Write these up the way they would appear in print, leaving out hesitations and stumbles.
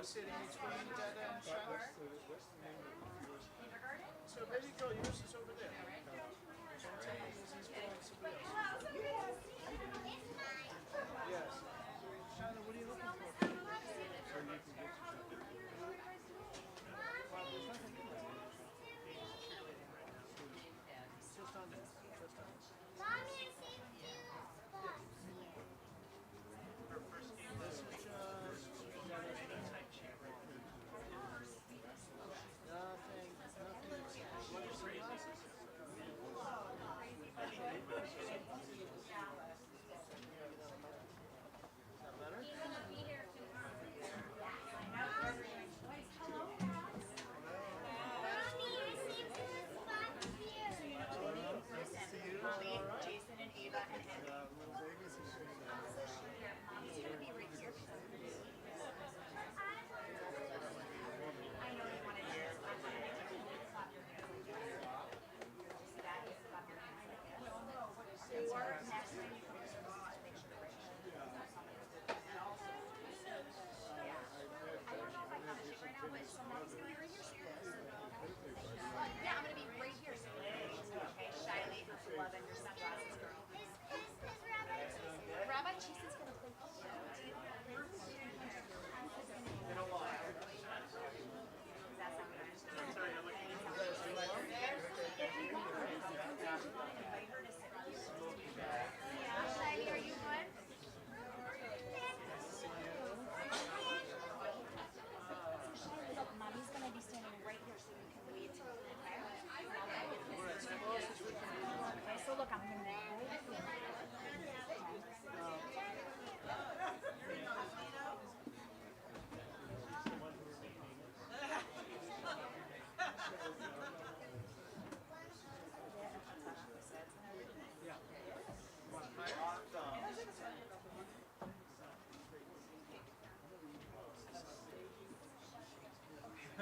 sitting between Dada and Shabbat. So baby girl, yours is over there. So I'm taking these going to somebody else. Yes. Shannon, what are you looking for? Just on there. Just on there. Mommy, I see Jason and Ava and Emmy. Mommy's gonna be right here. I know you wanted to clap your hands. See that? You clap your hands like this. Or next time you come to the box, make sure to write it. Yeah. I don't know if I have it right now, but so mommy's gonna be right here soon. Yeah, I'm gonna be right here soon. Okay, Shiley, loving your sunglasses, girl. Rabbi Cheeson's gonna play football. In a while. Does that sound good? Invite her to sit with you. Yeah, Shiley, are you good? Look, mommy's gonna be standing right here so you can wait. Okay? Okay, so look, I'm gonna be right here.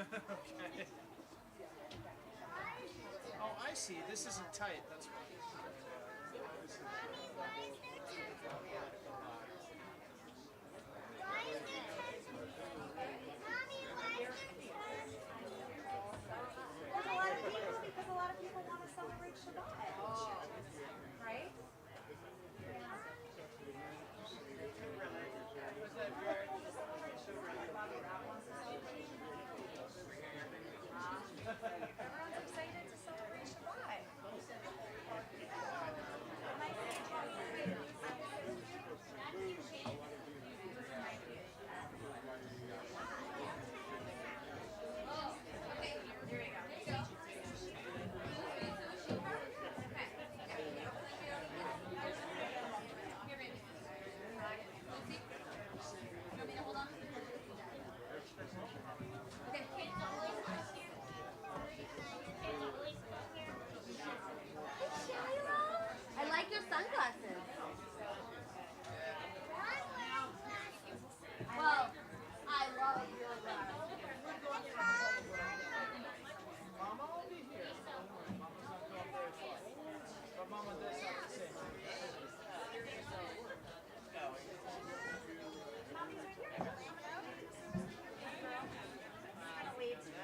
Okay. Oh, I see. This isn't tight. That's why. There's a lot of people because a lot of people want to celebrate Shabbat. Right? Everyone's excited to celebrate Shabbat. Here we go. I like your sunglasses. Well, I love your glasses. Mama will be here. Mama's not going very far. But Mama does have to say. Mommy's right here. Kind of wave to you.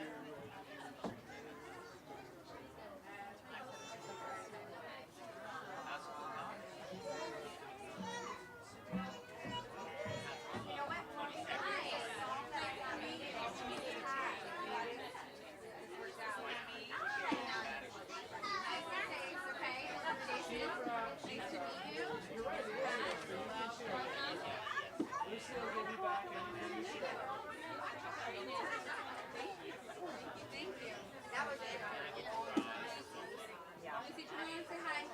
You know what? Lucy will give you back anything you should. Thank you. That was it. Yeah. Lucy, come on, say hi.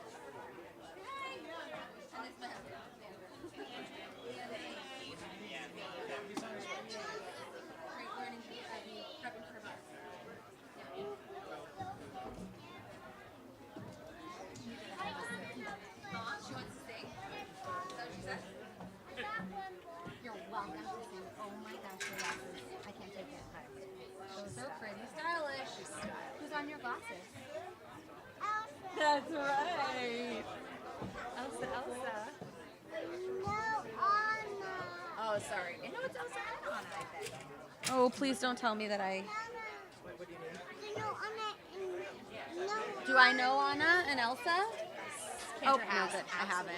And this my husband. He's on his way. Great learning, prepping for a bus. She wants to sing? Is that what she said? You're welcome to sing. Oh my gosh, your glasses. I can't take it. Those are pretty stylish. Who's on your glasses? That's right. Elsa. No, Anna. Oh, sorry. No, it's Elsa and Anna, I think. Oh, please don't tell me that I... Do I know Anna and Elsa? Oh, no, good. I haven't.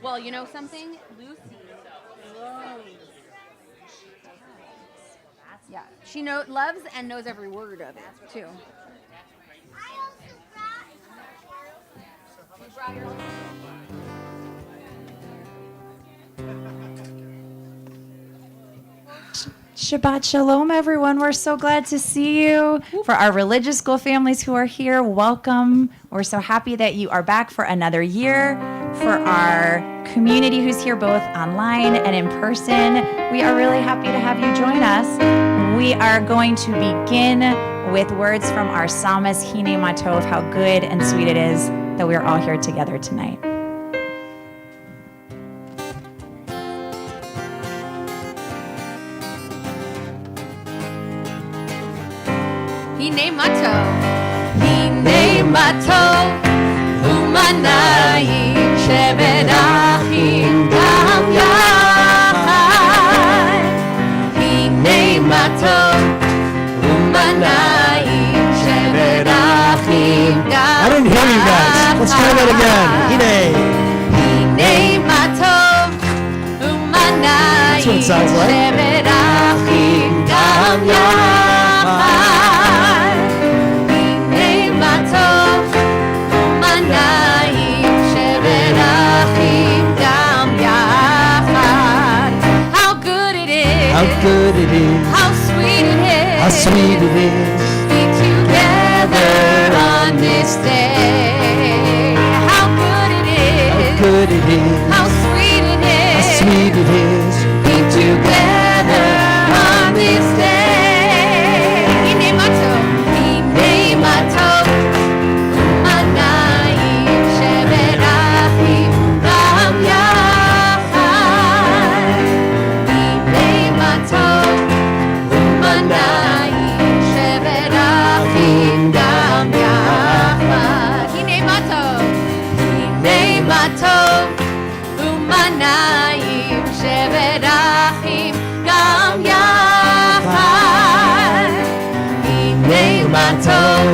Well, you know something? Lucy loves. Yeah, she loves and knows every word of it, too. Shabbat Shalom, everyone. We're so glad to see you. For our religious school families who are here, welcome. We're so happy that you are back for another year. For our community who's here both online and in person, we are really happy to have you join us. We are going to begin with words from our psalmist, Hine Matov, how good and sweet it is that we are all here together tonight. Hine Matov, umanayim shevet achim gam yachad. Hine Matov, umanayim shevet achim gam yachad. I didn't hear you guys. Let's try that again. Hine Matov, umanayim shevet achim gam yachad. How good it is. How sweet it is. How sweet it is. Be together on this day. How good it is. How good it is. How sweet it is. How sweet it is. Be together on this day. Hine Matov. Hine Matov. Umanayim shevet achim gam yachad. Hine Matov. Umanayim shevet achim gam yachad. Hine Matov. Hine Matov. Umanayim shevet achim gam yachad. Hine Matov.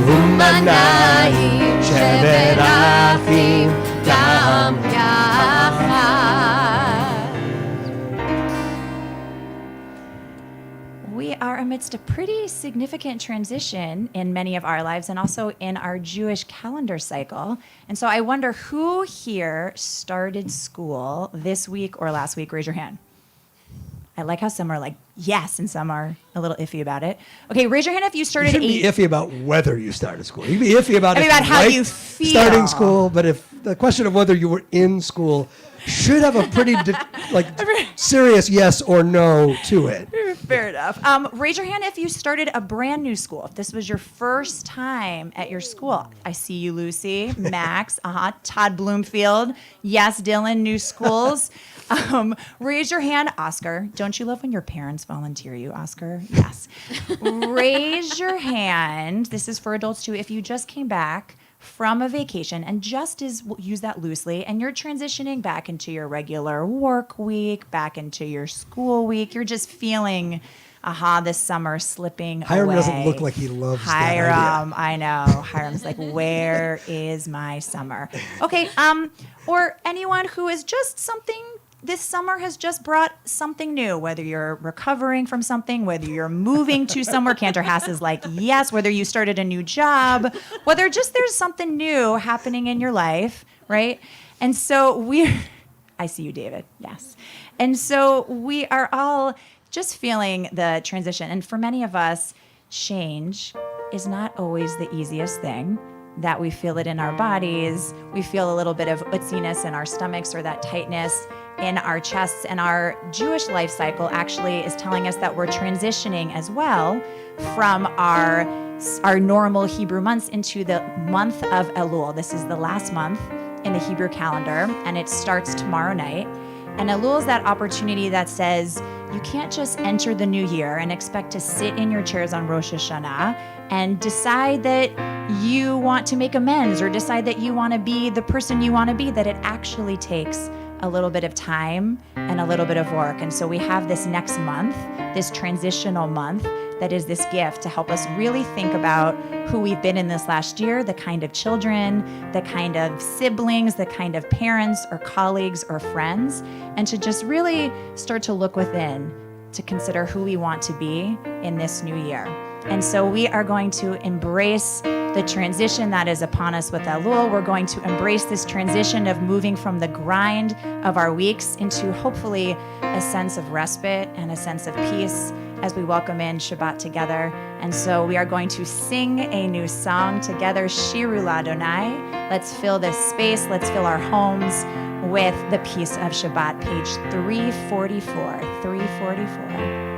Umanayim shevet achim gam yachad. We are amidst a pretty significant transition in many of our lives and also in our Jewish calendar cycle. And so I wonder who here started school this week or last week? Raise your hand. I like how some are like, yes, and some are a little iffy about it. Okay, raise your hand if you You started shouldn't be iffy about whether you started school. You can be iffy about, how liked you feel. starting school, but if the question of whether you were in school should have a pretty serious yes or no to it. Fair enough. Raise your hand if you started a brand new school. If this was your first time at your school. I see you, Lucy, Max, Todd Bloomfield. Yes, Dylan, new schools. Raise your hand, Oscar. Don't you love when your parents volunteer you, Oscar? Yes. Raise your hand. This is for adults too. If you just came back from a vacation, and just as we'll use that loosely, and you're transitioning back into your regular work week, back into your school week, you're just feeling, this summer slipping Hiram away. doesn't look like he loves Hiram, that I know. Hiram's like, where is my summer? Okay, or anyone who is just something. This summer has just brought something new, whether you're recovering from something, whether you're moving to somewhere. Cantor Hass is like, yes, whether you started a new job, whether just there's something new happening in your life, right? And so I see you, David, yes. And so we are all just feeling the transition. And for many of us, change is not always the easiest thing. That we feel it in our bodies. We feel a little bit of utziness in our stomachs or that tightness in our chests. And our Jewish life cycle actually is telling us that we're transitioning as well from our normal Hebrew months into the month of Elul. This is the last month in the Hebrew calendar, and it starts tomorrow night. And Elul is that opportunity that says you can't just enter the new year and expect to sit in your chairs on Rosh Hashanah and decide that you want to make amends or decide that you want to be the person you want to be, that it actually takes a little bit of time and a little bit of work. And so we have this next month, this transitional month, that is this gift to help us really think about who we've been in this last year, the kind of children, the kind of siblings, the kind of parents or colleagues or friends, and to just really start to look within to consider who we want to be in this new year. And so we are going to embrace the transition that is upon us with Elul. We're going to embrace this transition of moving from the grind of our weeks into hopefully a sense of respite and a sense of peace as we welcome in Shabbat together. And so we are going to sing a new song together, Shiru L'Adonai. Let's fill this space, let's fill our homes with the peace of Shabbat, page 344. 344.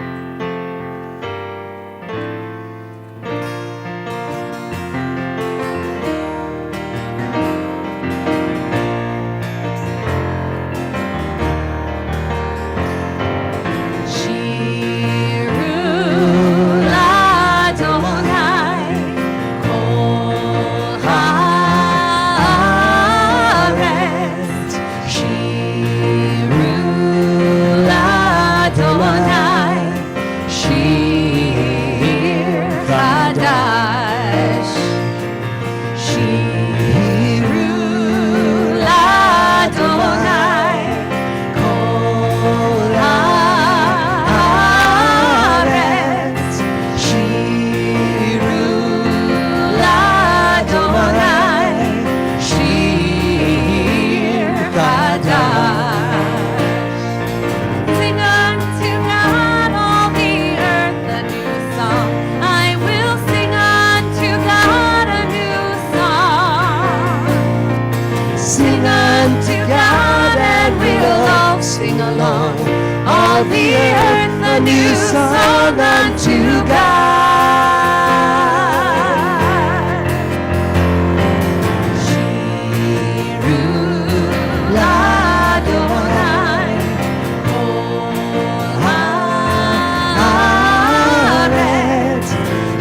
Sing along, all the earth a new song unto God. Shiru L'Adonai, Kol haaretz.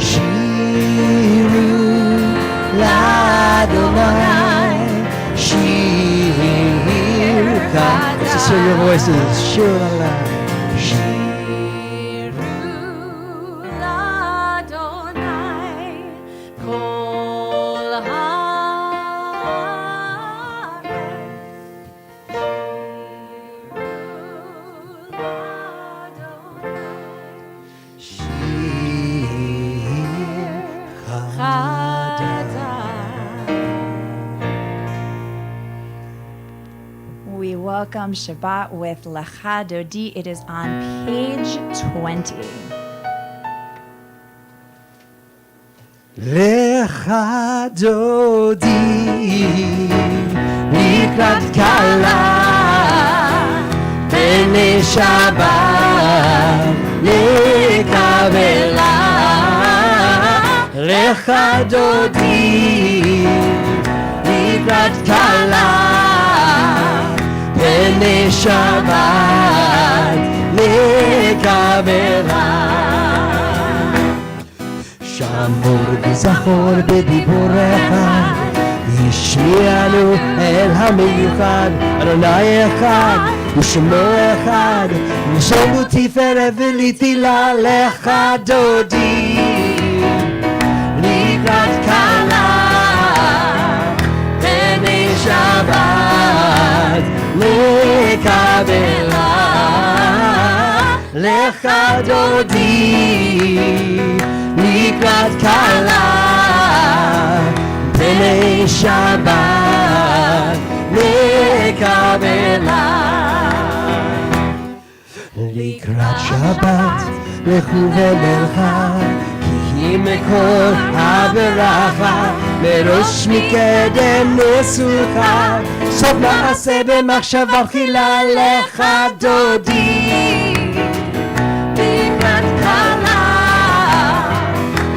Shiru L'Adonai, Shir Chadash. Let's hear your voices. Shiru L'Adonai. We welcome Shabbat with Lecha Dodi. It is on page 20. Lecha Dodi לקראת כלה בני שבת לקבלה. Lecha Dodi לקראת כלה בני שבת לקבלה. שמור וזכור בדיבורך, השמיענו אל המיוחד, אדוני אחד ושמו אחד, ושם ותפארת ולתהילה. Lecha Dodi לקראת כלה בני שבת לקבלה. Lecha Dodi לקראת כלה בני שבת לקבלה. לקראת שבת לכו ומלכה, כי היא מקור הברכה, מראש מקדם נסוכה, סוף מעשה במחשבה תחילה. Lecha Dodi לקראת כלה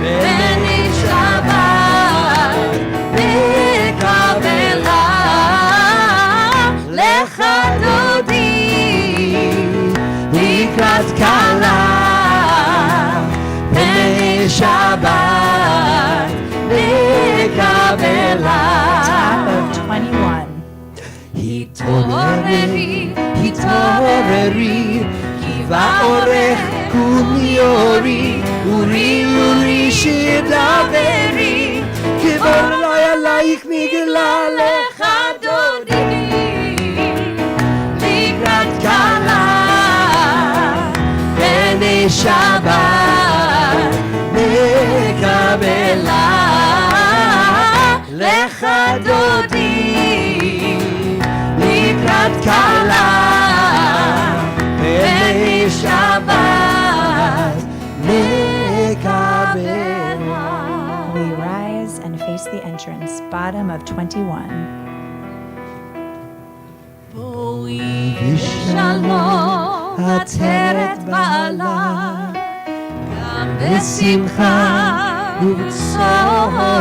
בני שבת לקבלה. Lecha Dodi לקראת כלה בני שבת לקבלה. Top of 21. איתו התעוררי, התעוררי, כי באורך קומי אורי, אורי אורי שדברי, כבוד אלוהי עלייך נגלה לך דודי, לקראת כלה, בני שבת נקבלה, לך דודי, לקראת כלה, בני שבת נקבלה. We rise and face the entrance, bottom of 21. בואי בשלום עטרת בעלה, גם בשמחה ובשורה,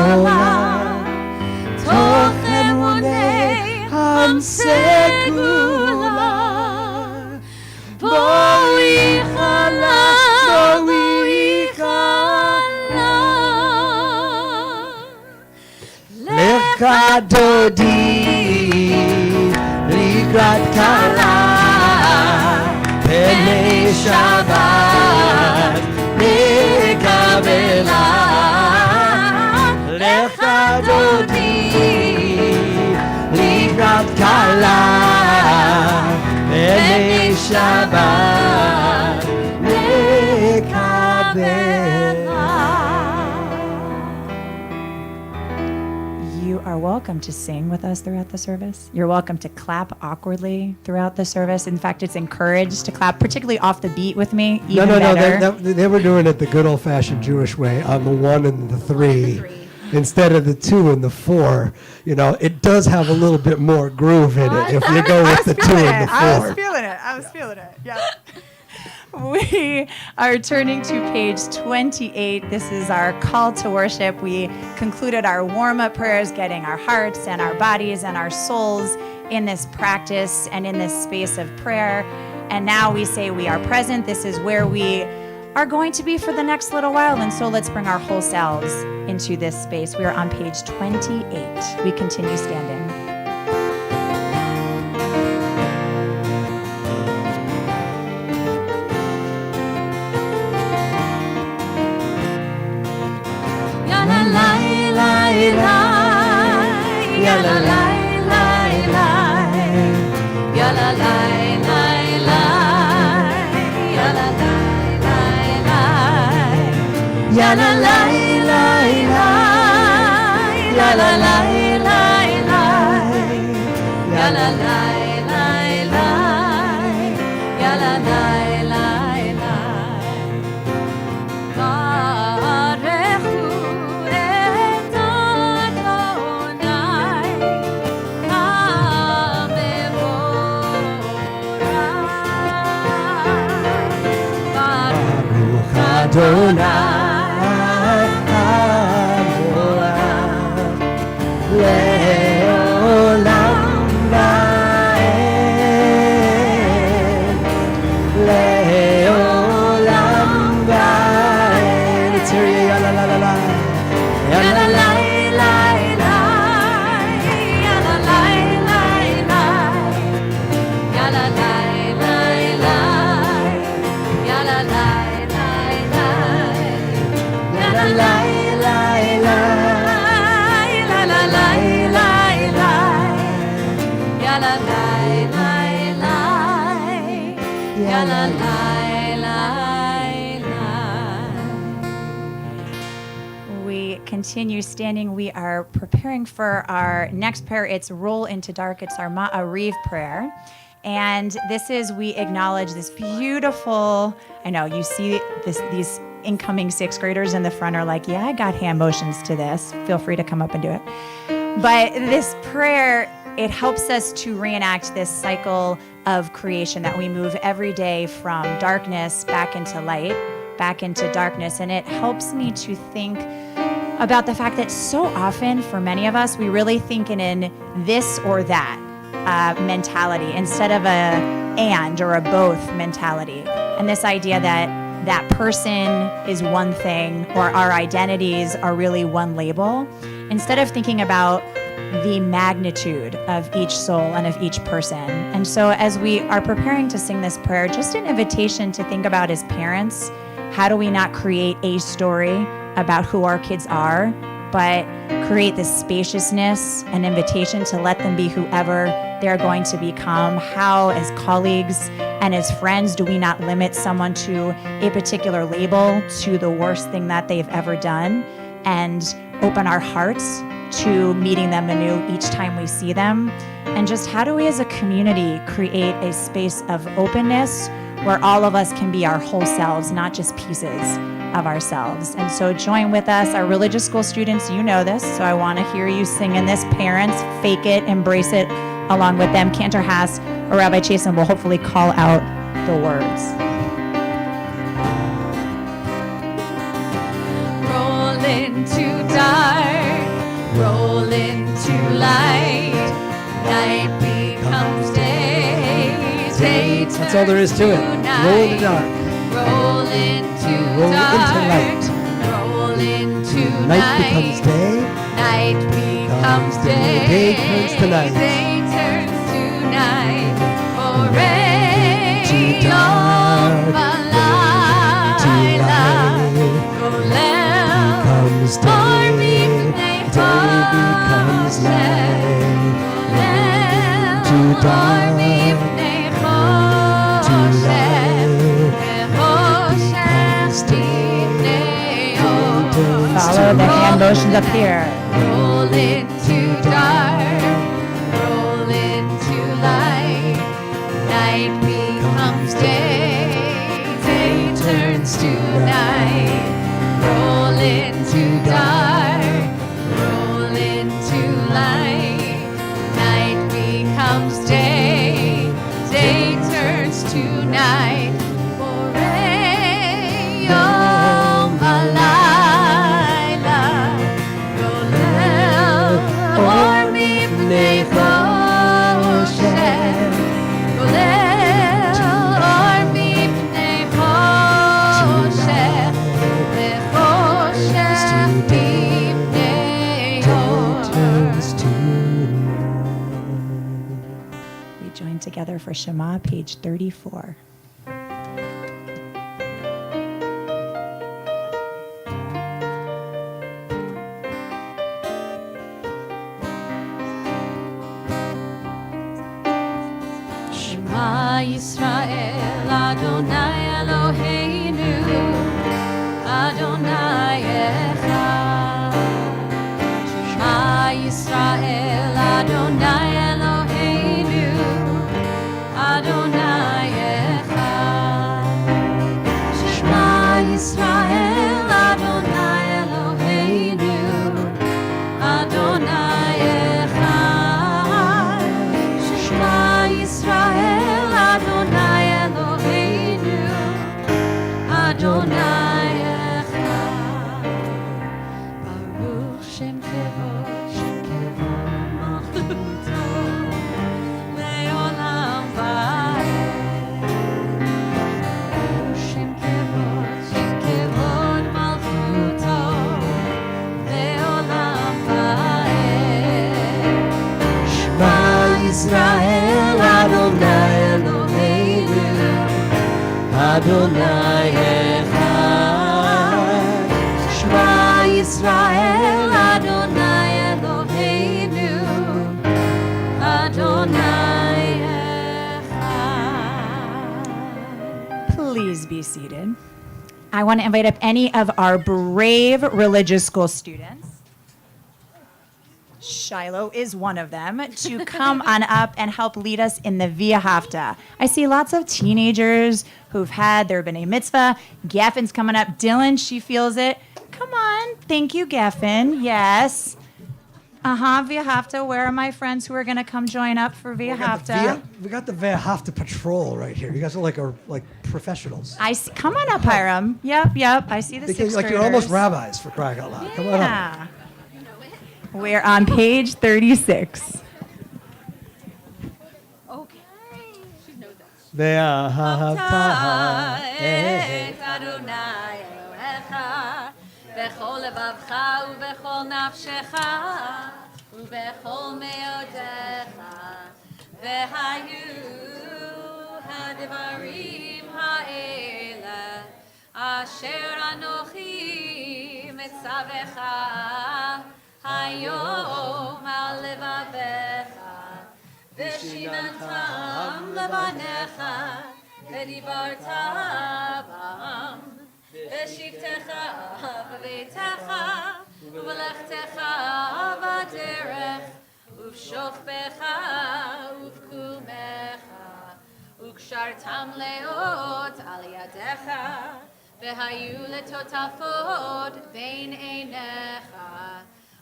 תוך אמוני הסגולה. בואי חלה, בואי חלה, לך דודי, לקראת כלה, בני שבת נקבלה. לך דודי, לקראת כלה, בני שבת נקבלה. You are welcome to sing with us throughout the service. You're welcome to clap awkwardly throughout the service. In fact, it's encouraged to clap, particularly off the beat with me. Even No. better. They were doing it the good old-fashioned Jewish way on the 1 and the 3. Instead of the 2 and the 4. You know, it does have a little bit more groove in it if you go with the 2 and the 4. I was feeling it. Yeah. We are turning to page 28. This is our call to worship. We concluded our warm-up prayers, getting our hearts and our bodies and our souls in this practice and in this space of prayer. And now we say we are present. This is where we are going to be for the next little while. And so let's bring our whole selves into this space. We are on page 28. We continue standing. Adonai Hamorav Leolam Vaed Leolam Vaed. It's here, ya la la la la, ya la la la la, ya la la la la, ya la la la la, ya la la. We continue standing. We are preparing for our next prayer. It's Roll into Dark. It's our Ma'ariv prayer. And this is, we acknowledge this beautiful, I know you see these incoming 6th graders in the front are like, yeah, I got hand motions to this. Feel free to come up and do it. But this prayer, it helps us to reenact this cycle of creation that we move every day from darkness back into light, back into darkness. And it helps me to think about the fact that so often for many of us, we really think in this or that mentality instead of a and or a both mentality. And this idea that person is one thing or our identities are really one label. Instead of thinking about the magnitude of each soul and of each person. And so as we are preparing to sing this prayer, just an invitation to think about as parents, how do we not create a story about who our kids are, but create this spaciousness and invitation to let them be whoever they're going to become? How, as colleagues and as friends, do we not limit someone to a particular label, to the worst thing that they've ever done, and open our hearts to meeting them anew each time we see them? And just how do we as a community create a space of openness where all of us can be our whole selves, not just pieces of ourselves? And so join with us, our religious school students. You know this, so I want to hear you singing this. Parents, fake it, embrace it along with them. Cantor Haas or Rabbi Chasen will hopefully call out the words. Roll into dark, roll into light, night becomes day, day That's all there is to it. Roll in the dark. Roll into Roll dark, into light. roll into Night becomes day. night becomes day, Day turns to night. day turns to night, To dark, to light. Becomes day. Day becomes night. To dark, to light. Follow the hand motions up here. Roll into dark, roll into light, night becomes day, day turns to night. Roll into dark, roll into light, night becomes day, day turns to night. Yom halayla, golel or mipnei choshen, golel or mipnei choshen, vechoshen mipnei or. We join together for Shema, page 34. Shema Yisrael, Adonai Eloheinu, Adonai Echad. Shema Yisrael, Adonai Eloheinu, Adonai Echad. Shema Yisrael, Adonai Eloheinu, Adonai Echad. Shema Yisrael, Adonai Eloheinu, Adonai Echad. Baruch Shem Kevod Malchuto, Le'olam Va'ed. Baruch Shem Kevod Malchuto, Le'olam Va'ed. Shema Yisrael, Adonai Eloheinu, Adonai Echad. Shema Yisrael, Adonai Eloheinu, Adonai Echad. Please be seated. I want to invite up any of our brave religious school students. Shiloh is one of them, to come on up and help lead us in the Via Hafta. I see lots of teenagers who've had their B'nai Mitzvah. Gaffin's coming up. Dylan, she feels it. Come on. Thank you, Gaffin. Yes. Via Hafta. Where are my friends who are going to come join up for Via Hafta? We got the Via Hafta patrol right here. You guys are like professionals. I see. Come on up, Hiram. Yep. I see the Because, sixth you're almost graders. rabbis, for crying out loud. Come on up. Yeah. We're on page 36. Via Hafta. את אדוני אלוהיך בכל לבבך ובכל נפשך ובכל מאודיך, והיו הדברים האלה, אשר אנוכי מצווך היום על לבביך, ושיננתם לבניך, ודיברת בם, בשבתך בביתך, ובלכתך בדרך, ובשוכבך ובקומך, וקשרתם לאות על ידיך, והיו לטוטפות בין עיניך,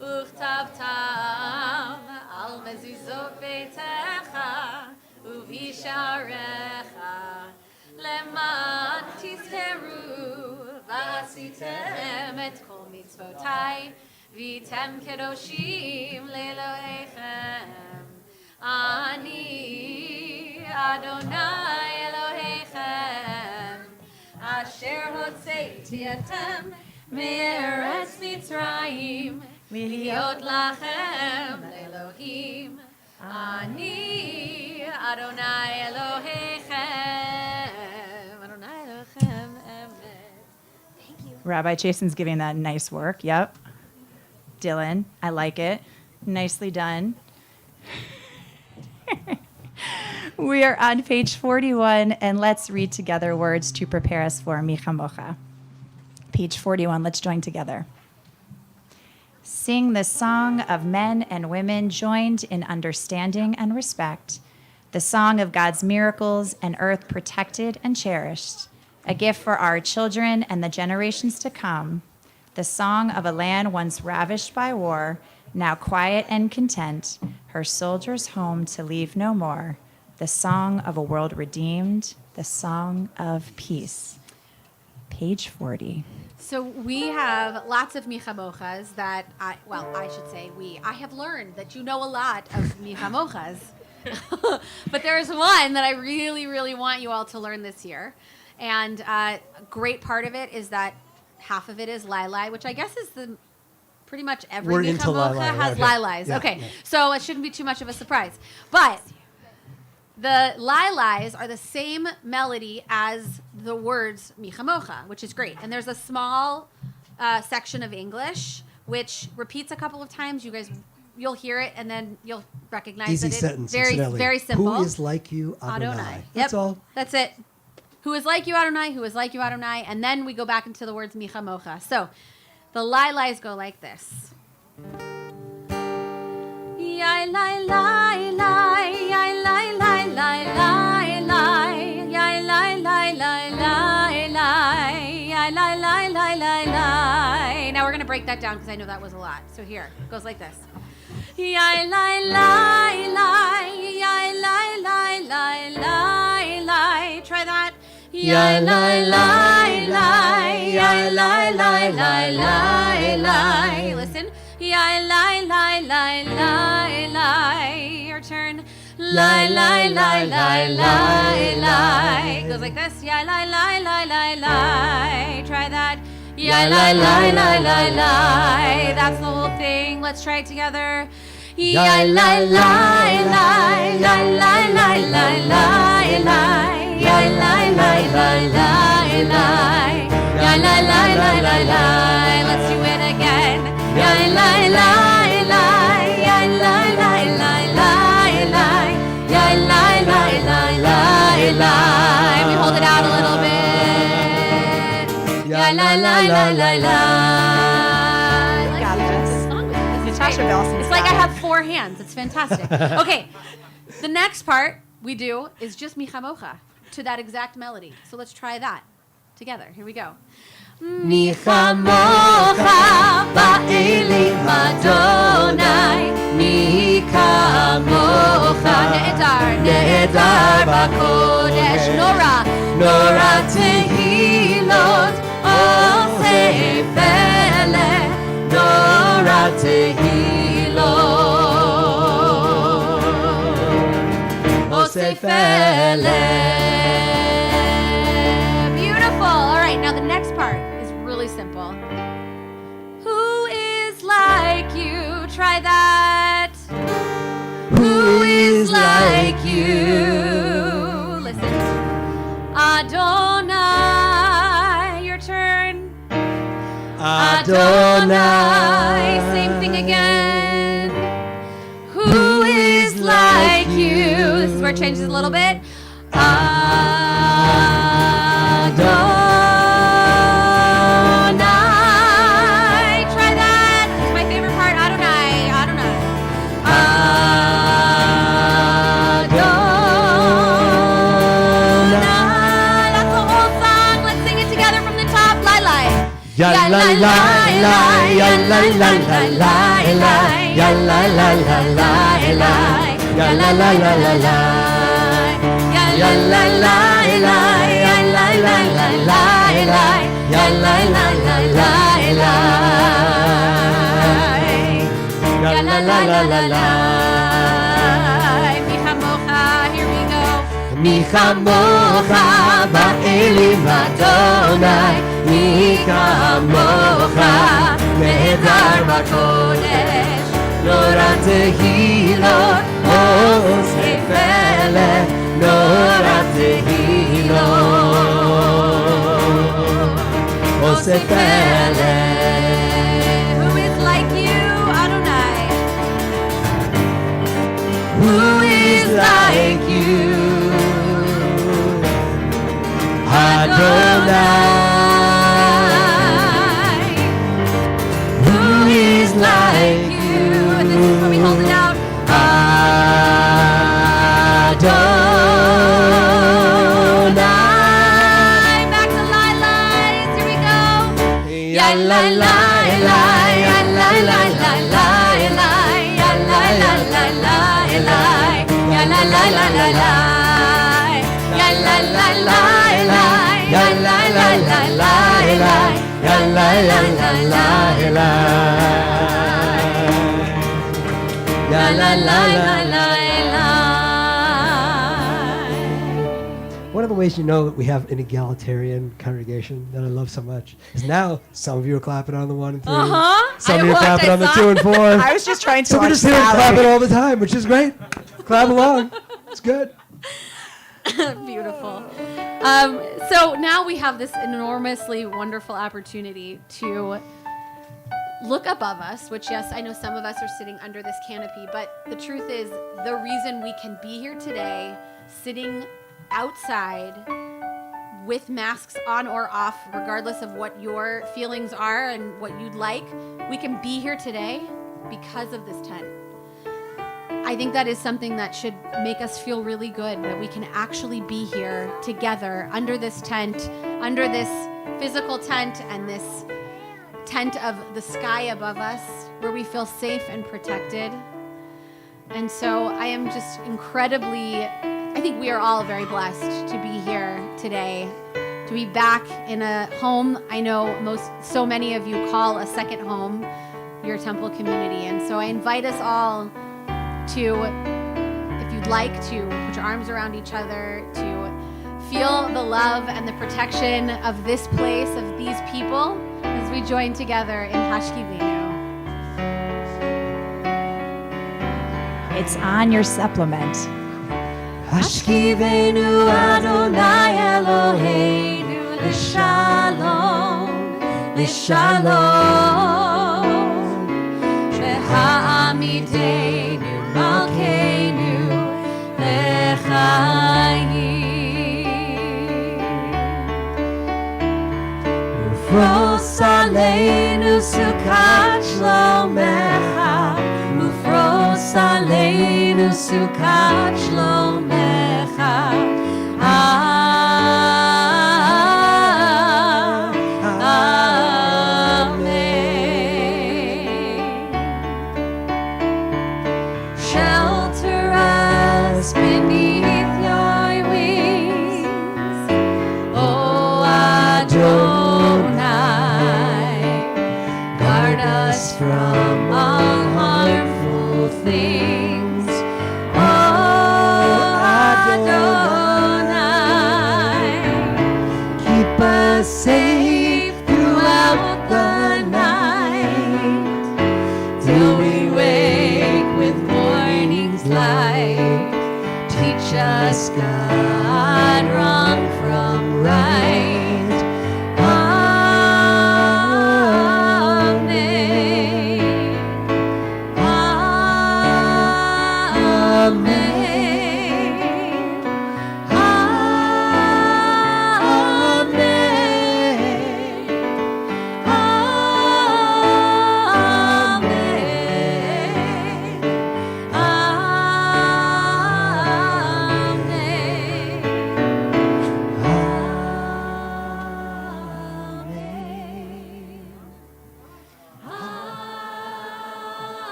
וכתבתם על מזוזות ביתך ובשעריך, למען תזכרו ועשיתם את כל מצוותיי, והייתם קדושים לאלוהיכם. אני אדוני אלוהיכם, אשר הוצאתי אתם מארץ מצרים, להיות לכם לאלוהים. אני אדוני אלוהיכם, אדוני אלוהיכם, אמן. Rabbi Jason's giving that nice work. Yep. Dylan, I like it. Nicely done. We are on page 41, and let's read together words to prepare us for Mi Chamocha. Page 41, let's join together. Sing the song of men and women joined in understanding and respect, the song of God's miracles and earth protected and cherished, a gift for our children and the generations to come, the song of a land once ravished by war, now quiet and content, her soldiers home to leave no more, the song of a world redeemed, the song of peace. Page 40. So we have lots of michamochas that I have learned that you know a lot of michamochas. But there's one that I really, really want you all to learn this year. And a great part of it is that half of it is Lai, which I guess is pretty much every We're into michamocha Lai, has right? Lai's. Yeah, Okay, yeah. so it shouldn't be too much of a surprise. But the Lai's are the same melody as the words Michamocha, which is great. And there's a small section of English which repeats a couple of times. You'll hear it and then you'll recognize Easy that it's sentence, very, incidentally. very simple. Who is like you, Adonai? Adonai. That's Yep. all. That's it. Who is like you, Adonai? Who is like you, Adonai? And then we go back into the words Michamocha. So the Lai's go like this. Yai lai lai lai, yai lai lai lai lai lai, yai lai lai lai lai lai, yai lai lai lai lai lai. Now we're gonna break that down because I know that was a lot. So here, it goes like this. Yai lai lai lai, yai lai lai lai lai lai. Try that. Yai lai lai lai, yai lai lai lai lai lai. Listen. Yai lai lai lai lai lai. Your turn. Lai lai lai lai lai lai. It goes like this. Yai lai lai lai lai lai. Try that. Yai lai lai lai lai lai. That's the whole thing. Let's try it together. Yai lai lai lai lai lai lai lai lai lai. Yai lai lai lai lai lai. Yai lai lai lai lai lai. Let's do it again. Yai lai lai lai. Yai lai lai lai lai lai. Yai lai lai lai lai lai. We hold it out a little bit. Yai lai lai lai lai lai. Got this. Natasha Bell. It's like I have four hands. It's fantastic. Okay, the next part we do is just Michamocha to that exact melody. So let's try that together. Here we go. Michamocha ba'elim Adonai, Michamocha ne'edar b'kodesh, nora tehilot, osei pele, nora tehilot, osei pele. Beautiful. All right, now the next part is really simple. Who is like you? Try that. Listen. Adonai, your turn. Adonai, same thing again. Who is like you? This is where it changes a little bit. Adonai. Try that. It's my favorite part. Adonai. Adonai. Adonai. That's the whole song. Let's sing it together from the top. Lai. Ya la la la, ya la la la la, ya la la la la, ya la la la la la, ya la la la, ya la la la la, ya la la la la, ya la la la la la. Here we go. Mi chamocha ba'elim Adonai, mi chamocha nehedar b'kodesh, nora tehilot, osei pelech, nora tehilot, osei pelech. Who is like you, Adonai? Who is like you? Adonai. Who is like you? And this is where we hold it out. Adonai. Back to lies. Here we go. Ya la la la, ya la la la la, ya la la la la, ya la la la la la, ya la la la la, ya la la la la, ya la la la la, ya la la la la. One of the ways you know that we have an egalitarian congregation that I love so much is now some of you are clapping on the 1 and 3. Some of you are clapping on the 2 and 4. I was just trying to So we're watch just here Sally. clapping all the time, which is great. Clap along. It's good. Beautiful. So now we have this enormously wonderful opportunity to look above us, which, yes, I know some of us are sitting under this canopy, but the truth is the reason we can be here today, sitting outside with masks on or off, regardless of what your feelings are and what you'd like, we can be here today because of this tent. I think that is something that should make us feel really good, that we can actually be here together under this tent, under this physical tent and this tent of the sky above us, where we feel safe and protected. And so I am just I think we are all very blessed to be here today, to be back in a home I know so many of you call a second home, your temple community. And so I invite us all to, if you'd like to, put your arms around each other, to feel the love and the protection of this place, of these people, as we join together in Hashkivenu. It's on your supplement. Hashkivenu Adonai Eloheinu L'shalom, L'shalom, She'ha'amidenu Malkeinu L'chaim, Ufros Aleinu Sukat Shlomecha, Ufros Aleinu Sukat Shlomecha. Amen. Shelter us beneath your wings, O Adonai. Guard us from all harmful things, O Adonai. Keep us safe throughout the night, till we wake with morning's light. Teach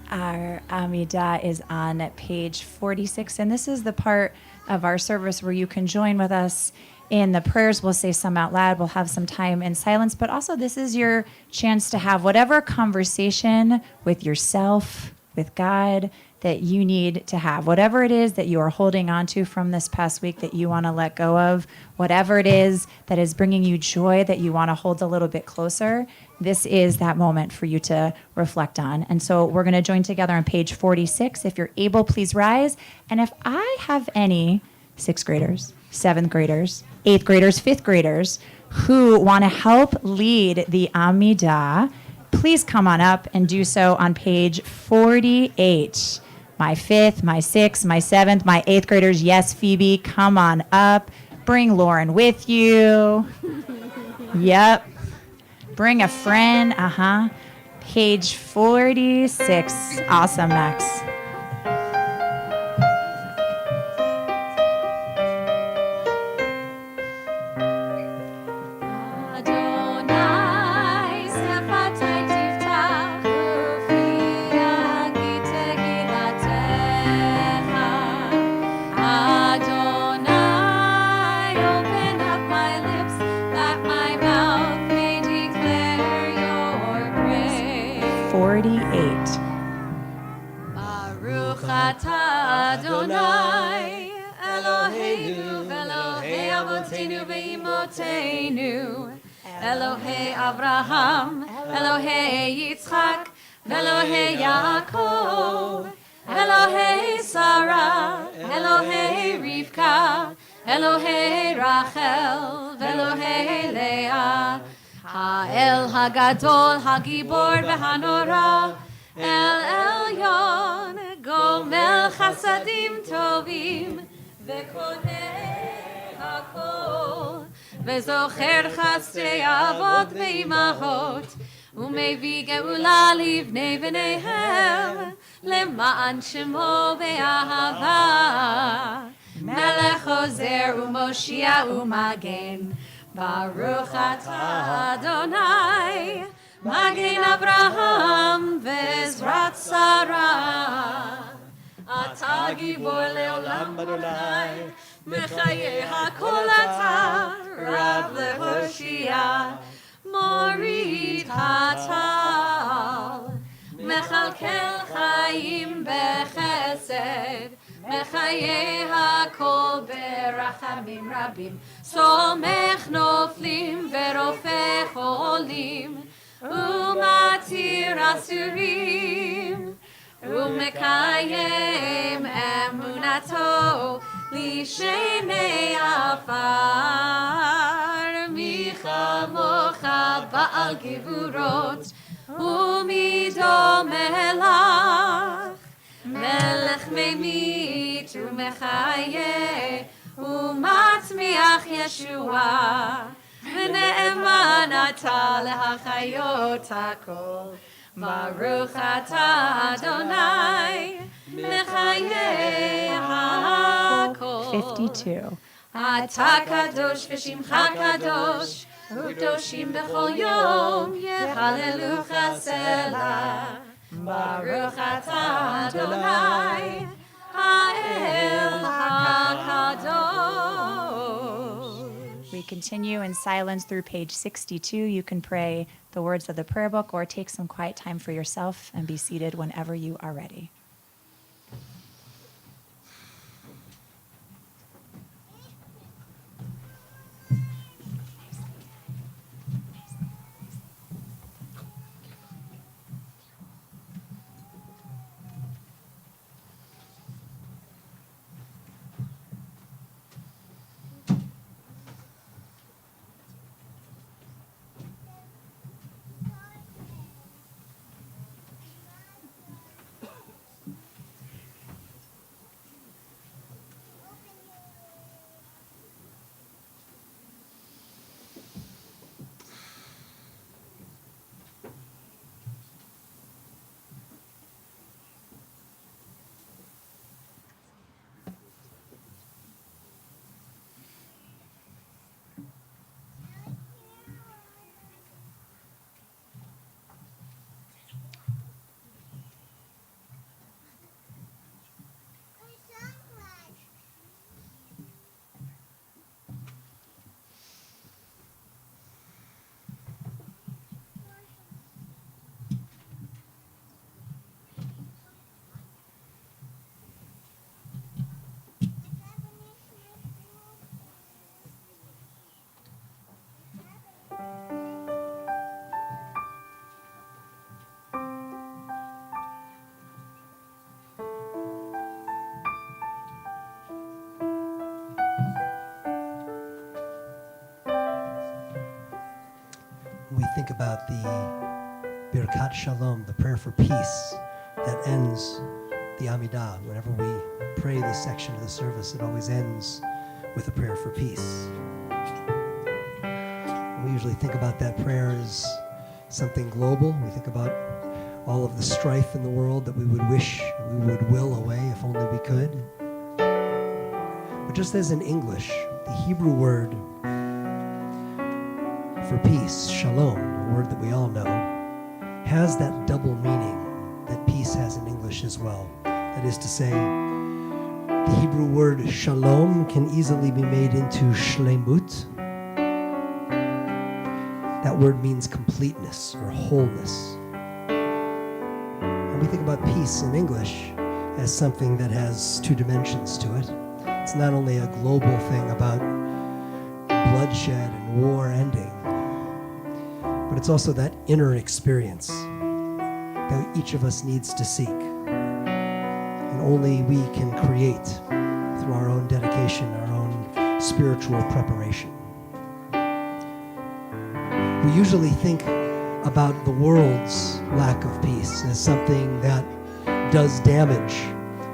Our Amidah is on page 46, and this is the part of our service where you can join with us in the prayers. We'll say some out loud. We'll have some time in silence, but also this is your chance to have whatever conversation with yourself, with God, that you need to have. Whatever it is that you are holding on to from this past week that you want to let go of, whatever it is that is bringing you joy that you want to hold a little bit closer, this is that moment for you to reflect on. And so we're going to join together on page 46. If you're able, please rise. And if I have any 6th graders, 7th graders, 8th graders, 5th graders who want to help lead the Amidah, please come on up and do so on page 48. My 5th, my 6th, my 7th, my 8th graders. Yes, Phoebe, come on up. Bring Lauren with you. Yep. Bring a friend. Page 46. Awesome, Max. Open up my lips that my mouth may declare your praise. 48. Baruch atah Adonai Eloheinu v'Elohei Avotenu v'Imotenu Elohei Avraham Elohei Yitzchak v'Elohei Yaakov Elohei Sarah Elohei Rivka Elohei Rachel v'Elohei Leah Ha'el Hagadol Hagibor v'Hanora El Elyon Gomel Chasadim Tovim Vekoneh Hakol Vezocher Chasdei Avot Ve'imahot Umevi Geula Livnei V'neihem Lema'an Shemo Be'ahava Melech Ozer Umoshia Umagen Baruch atah Adonai Magen Abraham Vezrat Sarah Atah Gibor Leolam Adonai Mechaye HaKol Atah Rav LeHoshia Morid Hatal Mechalkel Chaim Bechesed Mechaye HaKol Berachamim Rabim Somech Noflim Verofeh Cholim Umatir Asurim Umekayem Emunato Lishenei Afar Micha Mocha Baal Givurot Umido Melach Melech Memit Umechayeh Umatzmiach Yeshua V'ne'eman atah lehachayot hakol Baruch atah Adonai mechayeh hakol 52. Atah kadosh v'shimcha kadosh u'doshim b'chol yom yehalelucha selah Baruch atah Adonai ha'el hakadosh We continue in silence through page 62. You can pray the words of the prayer book or take some quiet time for yourself and be seated whenever you are ready. We think about the Birkat Shalom, the prayer for peace that ends the Amidah. Whenever we pray this section of the service, it always ends with a prayer for peace. We usually think about that prayer as something global. We think about all of the strife in the world that we would wish we would will away if only we could. But just as in English, the Hebrew word for peace, shalom, a word that we all know, has that double meaning that peace has in English as well. That is to say, the Hebrew word shalom can easily be made into shlemut. That word means completeness or wholeness. And we think about peace in English as something that has two dimensions to it. It's not only a global thing about bloodshed and war ending, but it's also that inner experience that each of us needs to seek. And only we can create through our own dedication, our own spiritual preparation. We usually think about the world's lack of peace as something that does damage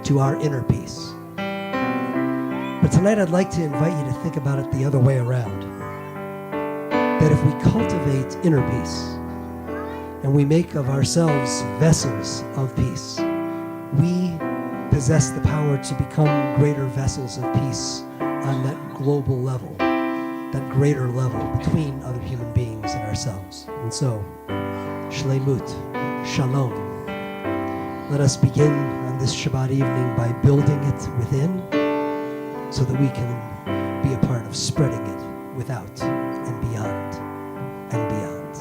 to our inner peace. But tonight I'd like to invite you to think about it the other way around. That if we cultivate inner peace and we make of ourselves vessels of peace, we possess the power to become greater vessels of peace on that global level, that greater level between other human beings and ourselves. And so, shlemut, shalom. Let us begin on this Shabbat evening by building it within so that we can be a part of spreading it without and beyond and beyond.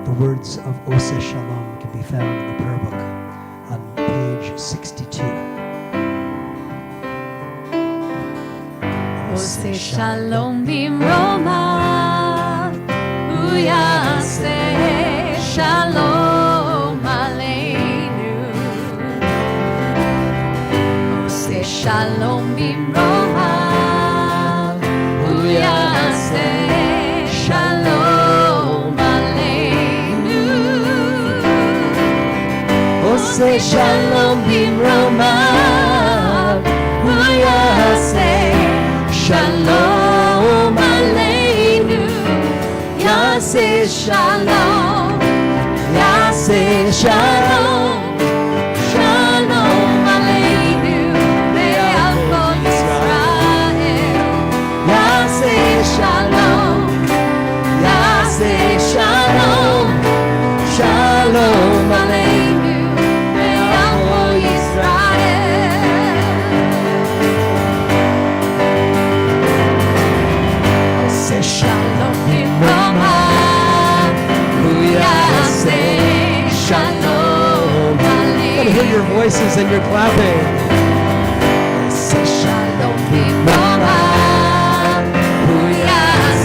The words of Oseh Shalom can be found in the prayer book on page 62. Oseh Shalom bimroma, uyaseh Shalom aleinu. Oseh Shalom bimroma, uyaseh Shalom aleinu. Oseh Shalom bimroma, uyaseh Shalom aleinu. Yaseh Shalom, Yaseh Shalom, Shalom aleinu. Be'avo Yisrael. Yaseh Shalom, Yaseh Shalom, Shalom aleinu. Be'avo Yisrael. hear your voices and your clapping. Say shalom kimroma,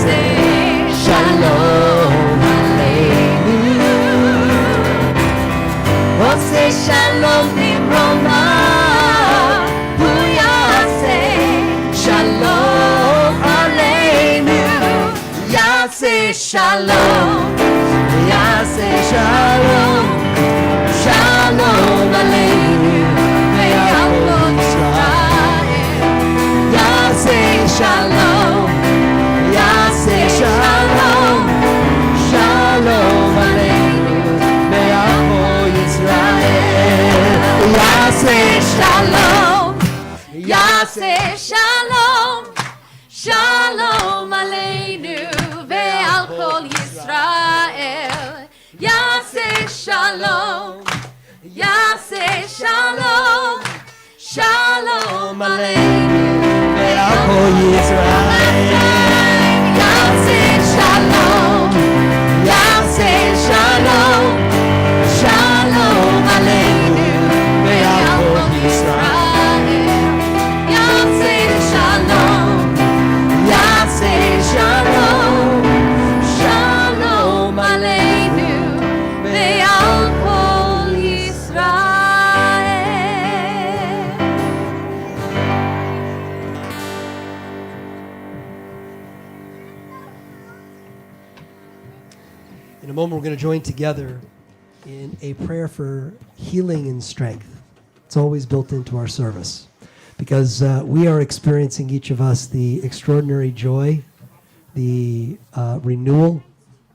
say shalom aleinu. Oh, say shalom kimroma, say shalom aleinu. Say shalom, say shalom, shalom aleinu, ve'al Yisrael. Say shalom, say shalom, shalom aleinu, ve'al Yisrael. Say shalom, say shalom, shalom aleinu. Ve'al kol Yisrael, Yaseh shalom, Yaseh shalom, shalom aleinu. Ve'al kol Yisrael, Yaseh shalom, Yaseh shalom, shalom aleinu. Ve'al kol Yisrael, Yaseh shalom, Yaseh shalom. In a moment, we're going to join together in a prayer for healing and strength. It's always built into our service because we are experiencing, each of us, the extraordinary joy, the renewal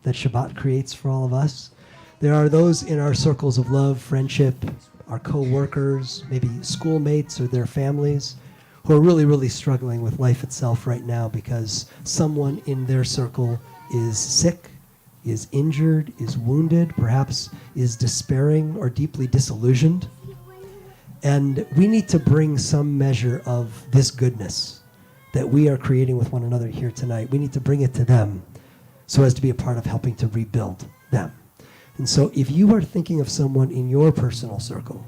that Shabbat creates for all of us. There are those in our circles of love, friendship, our co-workers, maybe schoolmates or their families who are really, really struggling with life itself right now because someone in their circle is sick, is injured, is wounded, perhaps is despairing or deeply disillusioned. And we need to bring some measure of this goodness that we are creating with one another here tonight. We need to bring it to them so as to be a part of helping to rebuild them. And so if you are thinking of someone in your personal circle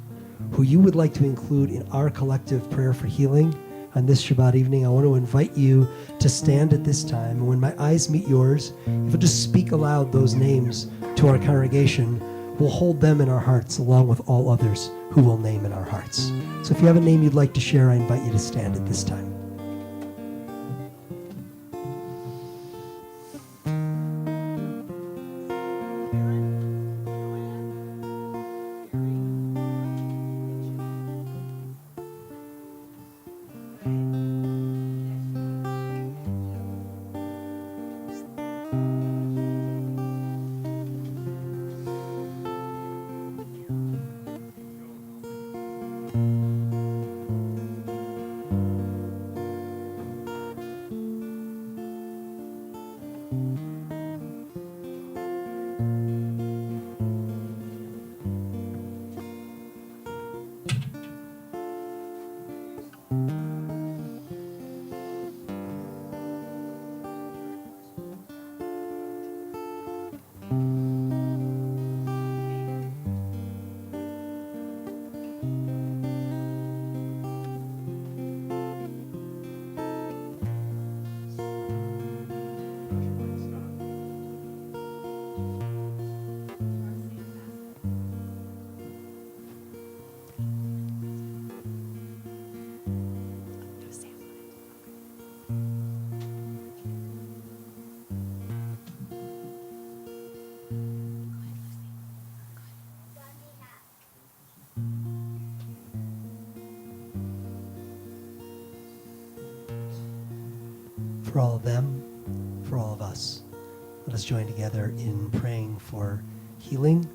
who you would like to include in our collective prayer for healing on this Shabbat evening, I want to invite you to stand at this time. And when my eyes meet yours, if you'll just speak aloud those names to our congregation, we'll hold them in our hearts along with all others who will name in our hearts. So if you have a name you'd like to share, I invite you to stand at this time. For all of them, for all of us, let us join together in praying for healing,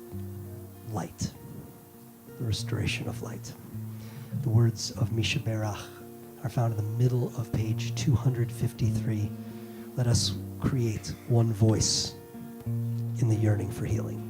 light, the restoration of light. The words of Misha Berach are found in the middle of page 253. Let us create one voice in the yearning for healing.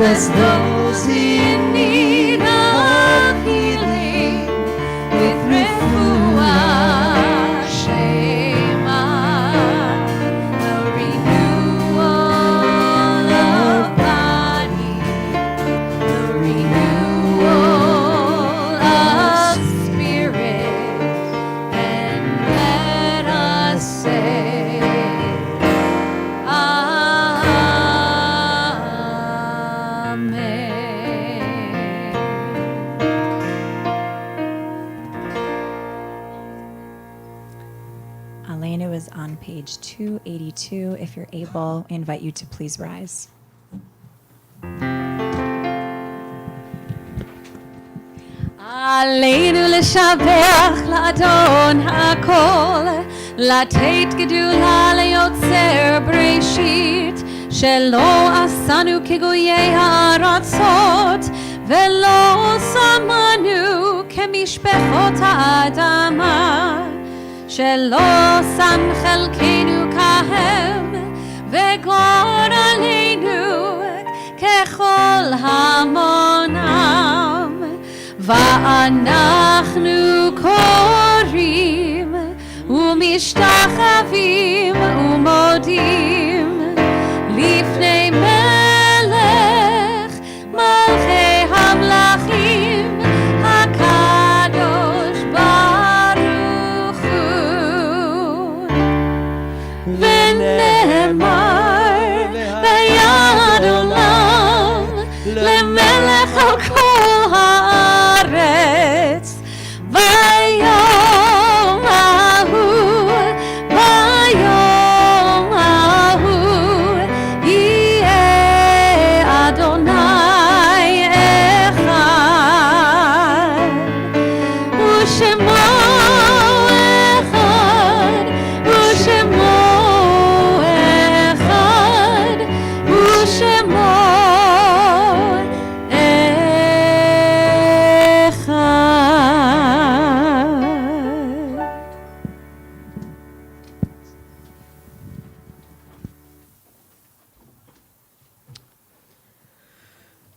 Bless those in need of healing with refuah shema, the renewal of body, the renewal of spirit, and let us say, Elena was on page 282. If you're able, I invite you to please rise. עלינו לשבח לאדון הכל, לתת גדולה ליוצר בראשית, שלא עשנו כגויי הארצות, ולא שמנו כמשפחות האדמה, שלא שם חלקנו כהם, וגור עלינו ככל המונם. ואנחנו קוראים ומשתחווים ומודים לפני מלך מלכי המלכים הקדוש ברוך הוא. ונאמר ביד עולם למלך על כל הארץ, ביום ההוא יהיה אדוני אחד, ושמו אחד, ושמו אחד, ושמו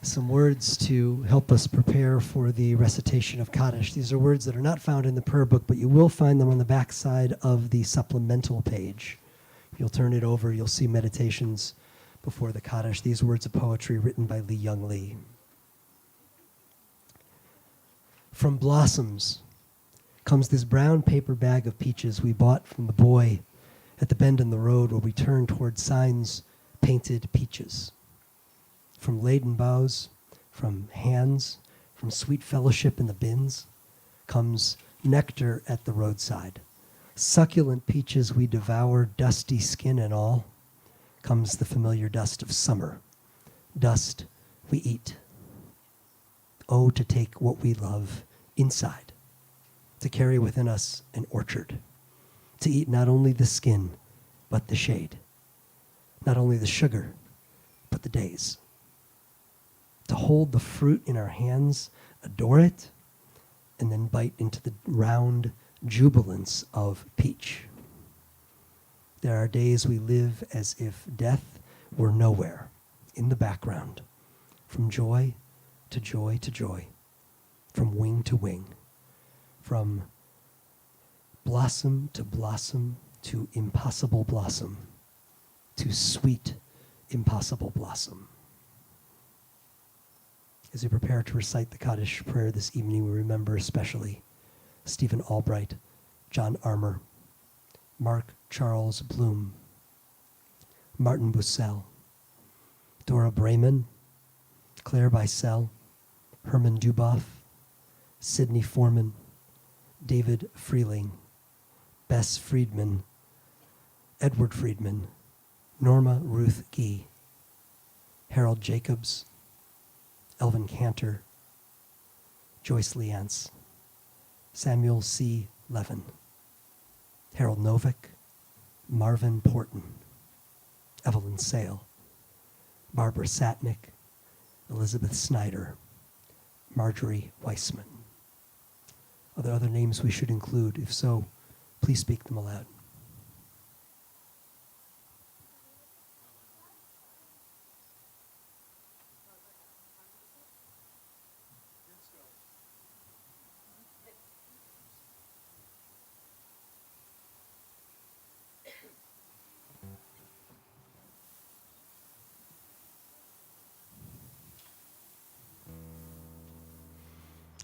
some words to help us prepare for the recitation of Kaddish. These are words that are not found in the prayer book, but you will find them on the back side of the supplemental page. You'll turn it over, you'll see meditations before the Kaddish. These words of poetry written by Lee Young Lee. From blossoms comes this brown paper bag of peaches we bought from the boy at the bend in the road where we turned toward signs painted peaches. From laden boughs, from hands, from sweet fellowship in the bins, comes nectar at the roadside. Succulent peaches we devour, dusty skin and all, comes the familiar dust of summer, dust we eat. Oh, to take what we love inside, to carry within us an orchard, to eat not only the skin, but the shade, not only the sugar, but the days. To hold the fruit in our hands, adore it, and then bite into the round jubilance of peach. There are days we live as if death were nowhere, in the background, from joy to joy to joy, from wing to wing, from blossom to impossible blossom, to sweet impossible blossom. As we prepare to recite the Kaddish prayer this evening, we remember especially Stephen Albright, John Armour, Mark Charles Bloom, Martin Bussell, Dora Brayman, Claire Bicel, Herman Duboff, Sidney Foreman, David Freeling, Bess Friedman, Edward Friedman, Norma Ruth Gee, Harold Jacobs, Elvin Cantor, Joyce Leance, Samuel C. Levin, Harold Novick, Marvin Porton, Evelyn Sale, Barbara Satnick, Elizabeth Snyder, Marjorie Weissman. Are there other names we should include? If so, please speak them aloud.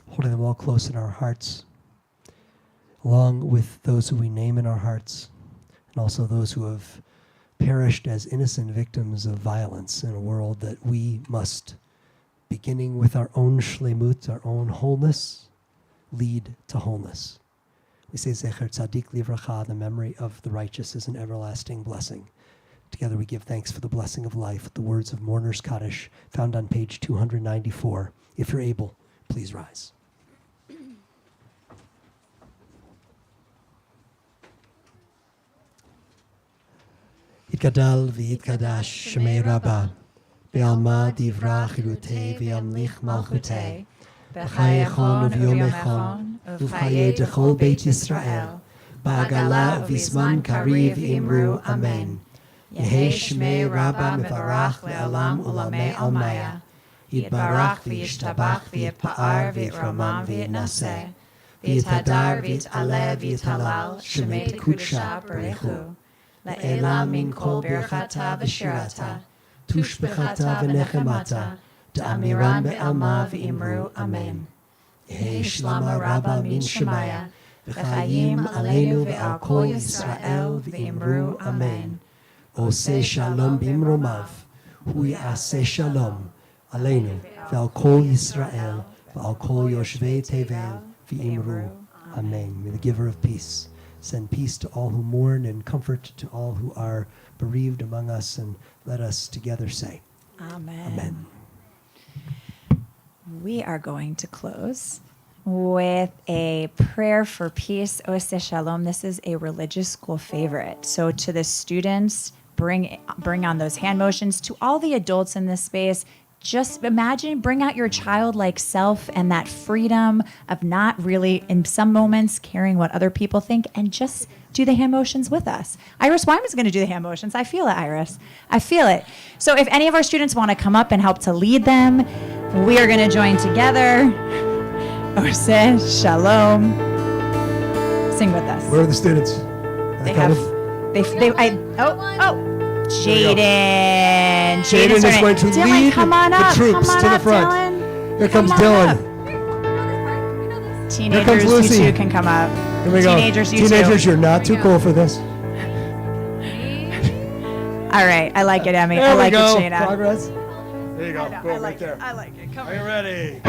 holding them all close in our hearts, along with those who we name in our hearts, and also those who have perished as innocent victims of violence in a world that we must, beginning with our own shlemut, our own wholeness, lead to wholeness. We say Zecher Tzadik Livracha, the memory of the righteous is an everlasting blessing. Together we give thanks for the blessing of life with the words of Mourner's Kaddish, found on page 294. If you're able, please rise. Yitgadal v'yitkadash shemei Rabbah, be'alma divra chilutei v'yamlich malchutei, b'chaye echon v'yom echon, v'chaye dechol beit Yisrael, ba'agala v'zman kariv imru amen. Yehei shmei Rabbah mevarach le'alam ulamei almaya, yitbarach v'yishtabach v'yitpa'ar v'yitramam v'yitnaseh, v'yithadar v'yit'aleh v'yithalal shemei tekudsha b'rechu. La'ela min kol birchata v'shirata, tushbechata v'nechemata, da'amiram be'alma v'imru amen. Yehei shlama Rabbah min shemaya, v'chayim aleinu ve'al kol Yisrael v'imru amen. Oseh shalom b'imromav, hu ya'aseh shalom, aleinu ve'al kol Yisrael, ve'al kol yoshvei tevel v'imru amen. May the giver of peace send peace to all who mourn and comfort to all who are bereaved among us, and let us together say, Amen. Amen. We are going to close with a prayer for peace, Oseh Shalom. This is a religious school favorite. So to the students, bring on those hand motions. To all the adults in this space, just imagine, bring out your childlike self and that freedom of not really, in some moments, caring what other people think, and just do the hand motions with us. Iris Wyman's going to do the hand motions. I feel it, Iris. I feel it. So if any of our students want to come up and help to lead them, we are going to join together. Oseh Shalom. Sing with us. Where are the students? They have. Jaden. Jaden is going to lead the troops to the front. Dylan. Here comes Dylan. Teenagers, Here comes Lucy. you two can come up. Here we go. Teenagers, you Teenagers, too. you're not too cool for this. All right, I like it, Emmy. There I we like go. it, Shayna. Progress. There you go. Boom, right there. I like it. Come Are you ready?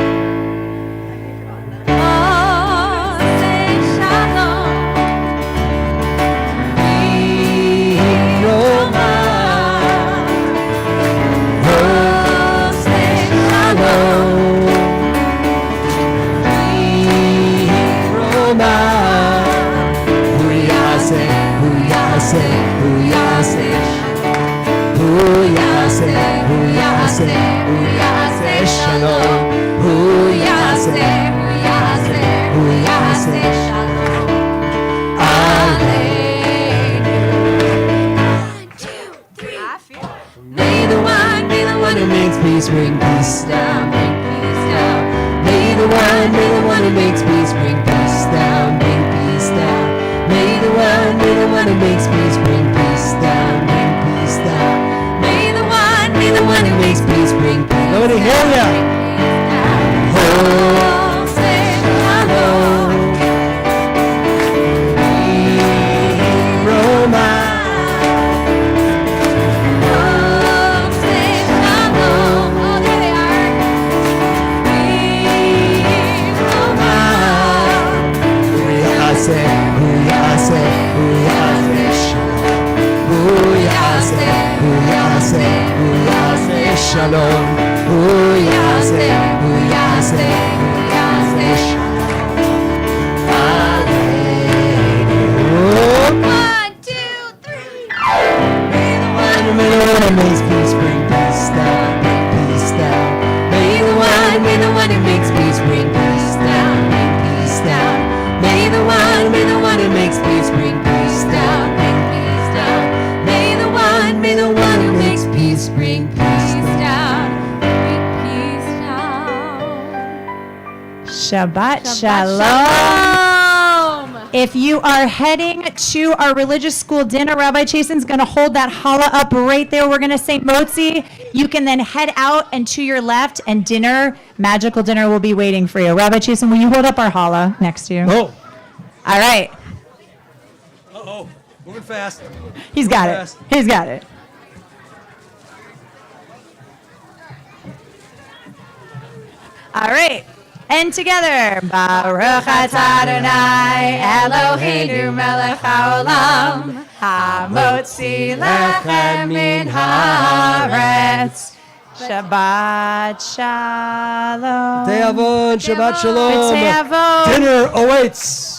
Peace, bring peace down, bring peace down. May the one who makes peace bring peace down, bring peace down. May the one who makes peace bring peace down, bring peace down. May the one who makes peace bring peace down. Nobody hear ya? Oh, say shalom. Roma. Shalom, hu yaseh shalom. Alleluia. 1, 2, 3. May the one who makes peace bring peace down, bring peace down. May the one who makes peace bring peace down, bring peace down. May the one who makes peace bring peace down, bring peace down. May the one who makes peace bring peace down. Shabbat Shalom. If you are heading to our religious school dinner, Rabbi Chasen's going to hold that challah up right there. We're going to say motzi. You can then head out and to your left, and dinner, magical dinner, will be waiting for you. Rabbi Chasen, will you hold up our challah next to you? Oh. All right. Uh-oh. Moving fast. He's got it. He's got it. All right. And together, Baruch atah Adonai Eloheinu melech haolam hamotzi lechem min haaretz. Shabbat shalom. B'tei avon, Shabbat shalom. B'tei avon. Dinner awaits.